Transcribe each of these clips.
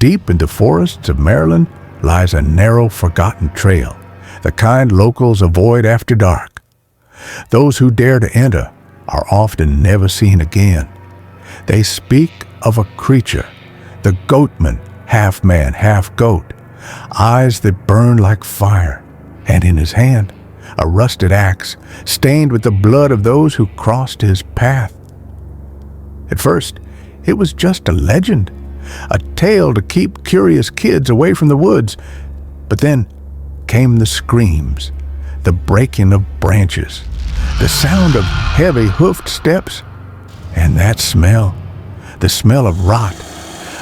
Deep in the forests of Maryland lies a narrow, forgotten trail, the kind locals avoid after dark. Those who dare to enter are often never seen again. They speak of a creature, the goatman, half man, half goat, eyes that burn like fire, and in his hand a rusted axe stained with the blood of those who crossed his path. At first, it was just a legend, a tale to keep curious kids away from the woods. But then came the screams, the breaking of branches, the sound of heavy hoofed steps, and that smell, the smell of rot,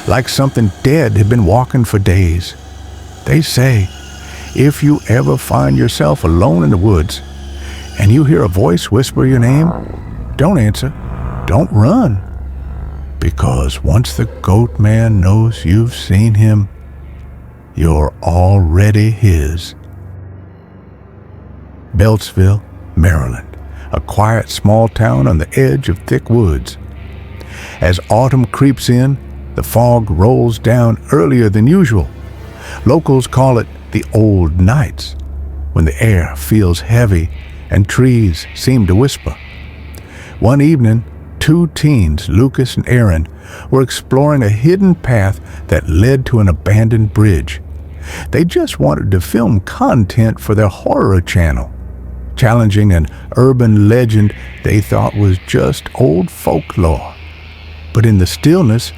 like something dead had been walking for days. They say, if you ever find yourself alone in the woods and you hear a voice whisper your name, don't answer, don't run, because once the goat man knows you've seen him, you're already his. Beltsville, Maryland, a quiet small town on the edge of thick woods. As autumn creeps in, the fog rolls down earlier than usual. Locals call it the old nights, when the air feels heavy and trees seem to whisper. One evening, two teens, Lucas and Aaron, were exploring a hidden path that led to an abandoned bridge. They just wanted to film content for their horror channel, challenging an urban legend they thought was just old folklore. But in the stillness,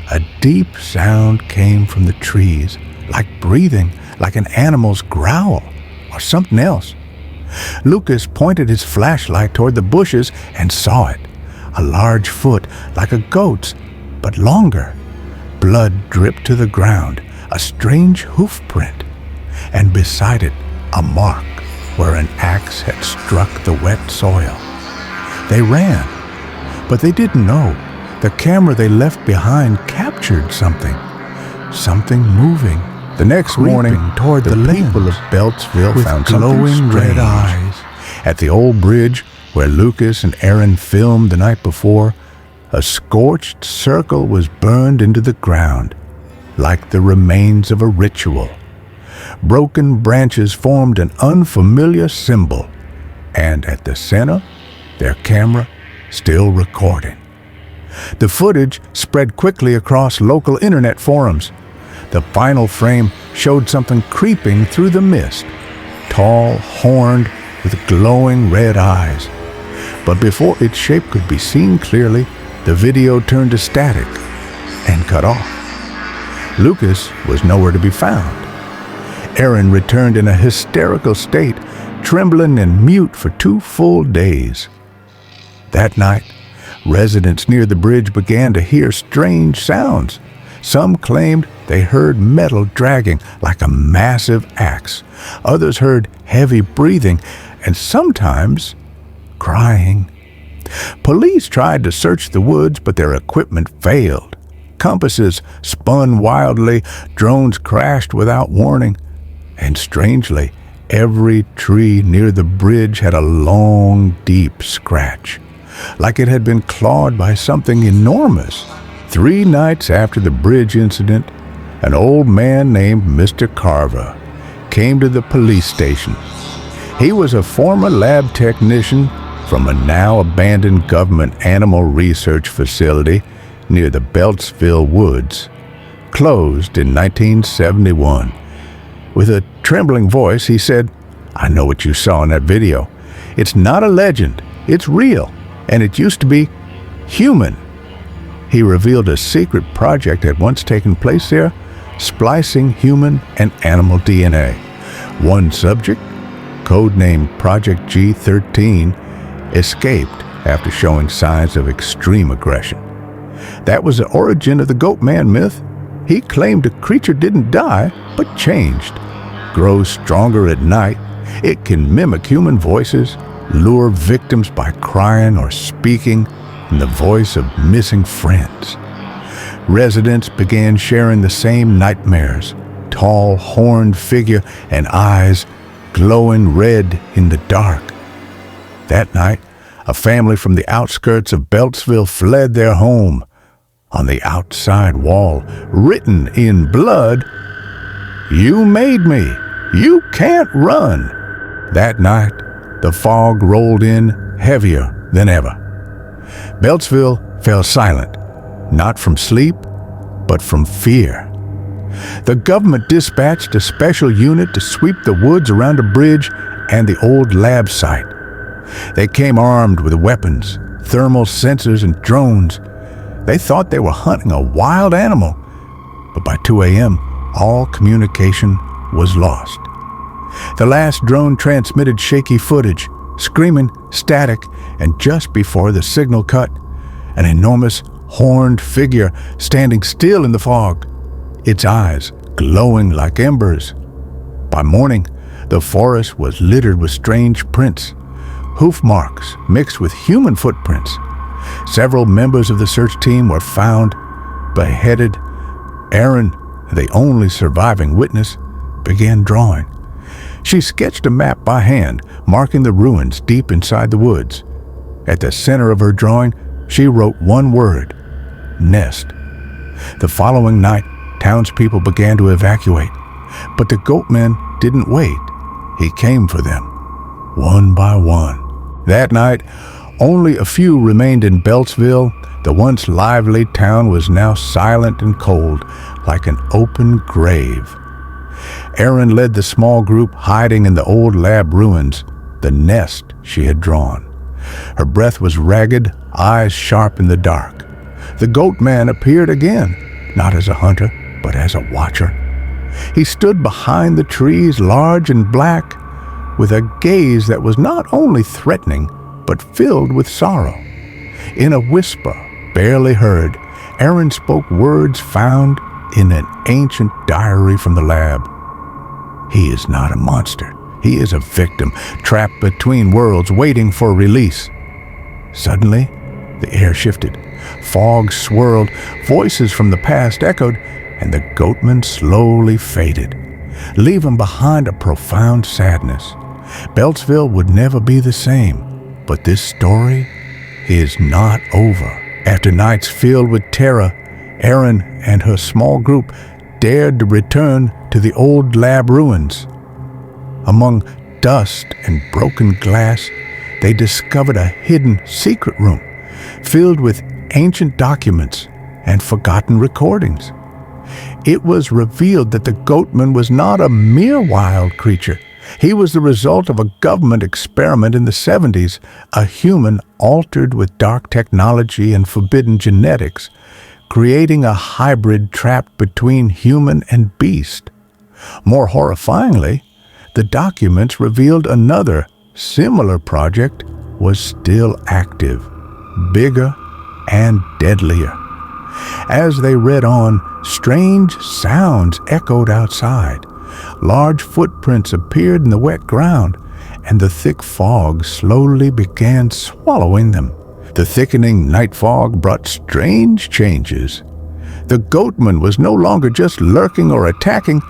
a deep sound came from the trees, like breathing, like an animal's growl, or something else. Lucas pointed his flashlight toward the bushes and saw it, a large foot like a goat's, but longer. Blood dripped to the ground, a strange hoof print, and beside it a mark where an axe had struck the wet soil. They ran, but they didn't know. The camera they left behind captured something moving. The next morning, toward the people of Beltsville found glowing red eyes. At the old bridge where Lucas and Aaron filmed the night before, a scorched circle was burned into the ground, like the remains of a ritual. Broken branches formed an unfamiliar symbol, and at the center, their camera still recording. The footage spread quickly across local internet forums. The final frame showed something creeping through the mist, tall, horned, with glowing red eyes. But before its shape could be seen clearly, the video turned to static and cut off. Lucas was nowhere to be found. Aaron returned in a hysterical state, trembling and mute for 2 full days. That night, residents near the bridge began to hear strange sounds. Some claimed they heard metal dragging like a massive axe. Others heard heavy breathing and sometimes crying. Police tried to search the woods, but their equipment failed. Compasses spun wildly, drones crashed without warning, and strangely, every tree near the bridge had a long, deep scratch, like it had been clawed by something enormous. 3 nights after the bridge incident, an old man named Mr. Carver came to the police station. He was a former lab technician from a now abandoned government animal research facility near the Beltsville woods, closed in 1971. With a trembling voice, he said, "I know what you saw in that video. It's not a legend, it's real, and it used to be human." He revealed a secret project had once taken place there, splicing human and animal DNA. One subject, codenamed Project G13, escaped after showing signs of extreme aggression. That was the origin of the goatman myth. He claimed the creature didn't die, but changed, grows stronger at night. It can mimic human voices, lure victims by crying or speaking in the voice of missing friends. Residents began sharing the same nightmares, tall, horned figure and eyes glowing red in the dark. That night, a family from the outskirts of Beltsville fled their home. On the outside wall, written in blood, "You made me. You can't run." That night, the fog rolled in heavier than ever. Beltsville fell silent, not from sleep, but from fear. The government dispatched a special unit to sweep the woods around a bridge and the old lab site. They came armed with weapons, thermal sensors, and drones. They thought they were hunting a wild animal, but by 2 a.m., all communication was lost. The last drone transmitted shaky footage, screaming, static, and just before the signal cut, an enormous horned figure standing still in the fog, its eyes glowing like embers. By morning, the forest was littered with strange prints, hoof marks mixed with human footprints. Several members of the search team were found beheaded. Erin, the only surviving witness, began drawing. She sketched a map by hand, marking the ruins deep inside the woods. At the center of her drawing, she wrote one word: nest. The following night, townspeople began to evacuate, but the goatman didn't wait. He came for them, one by one. That night, only a few remained in Beltsville. The once lively town was now silent and cold, like an open grave. Erin led the small group hiding in the old lab ruins, the nest she had drawn. Her breath was ragged, eyes sharp in the dark. The goatman appeared again, not as a hunter, but as a watcher. He stood behind the trees, large and black, with a gaze that was not only threatening, but filled with sorrow. In a whisper, barely heard, Erin spoke words found in an ancient diary from the lab. "He is not a monster. He is a victim, trapped between worlds, waiting for release." Suddenly, the air shifted. Fog swirled, voices from the past echoed, and the goatman slowly faded, leaving behind a profound sadness. Beltsville would never be the same, but this story is not over. After nights filled with terror, Erin and her small group dared to return to the old lab ruins. Among dust and broken glass, they discovered a hidden secret room filled with ancient documents and forgotten recordings. It was revealed that the goatman was not a mere wild creature. He was the result of a government experiment in the 70s, a human altered with dark technology and forbidden genetics, creating a hybrid trapped between human and beast. More horrifyingly, the documents revealed another, similar project was still active, bigger and deadlier. As they read on, strange sounds echoed outside. Large footprints appeared in the wet ground, and the thick fog slowly began swallowing them. The thickening night fog brought strange changes. The goatman was no longer just lurking or attacking,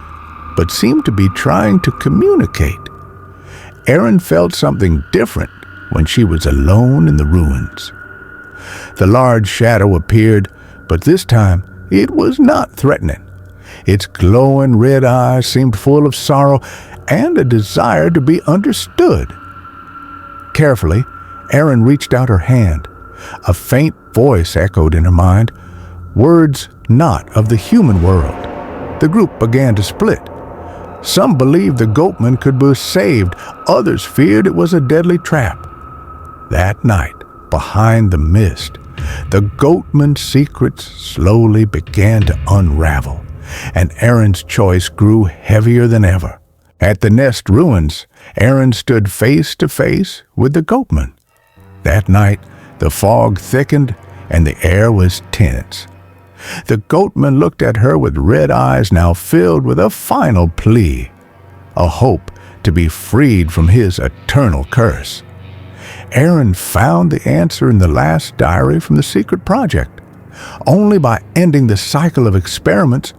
but seemed to be trying to communicate. Erin felt something different when she was alone in the ruins. The large shadow appeared, but this time it was not threatening. Its glowing red eyes seemed full of sorrow and a desire to be understood. Carefully, Erin reached out her hand. A faint voice echoed in her mind, words not of the human world. The group began to split. Some believed the goatman could be saved, others feared it was a deadly trap. That night, behind the mist, the goatman's secrets slowly began to unravel, and Erin's choice grew heavier than ever. At the nest ruins, Erin stood face to face with the goatman. That night, the fog thickened and the air was tense. The goatman looked at her with red eyes now filled with a final plea, a hope to be freed from his eternal curse. Erin found the answer in the last diary from the secret project. Only by ending the cycle of experiments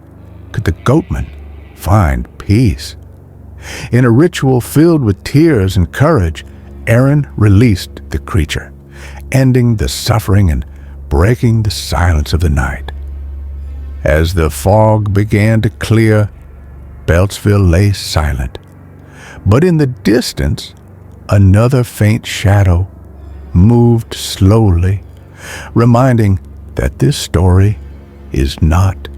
could the goatman find peace. In a ritual filled with tears and courage, Erin released the creature, ending the suffering and breaking the silence of the night. As the fog began to clear, Beltsville lay silent. But in the distance, another faint shadow moved slowly, reminding that this story is not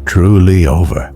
truly over.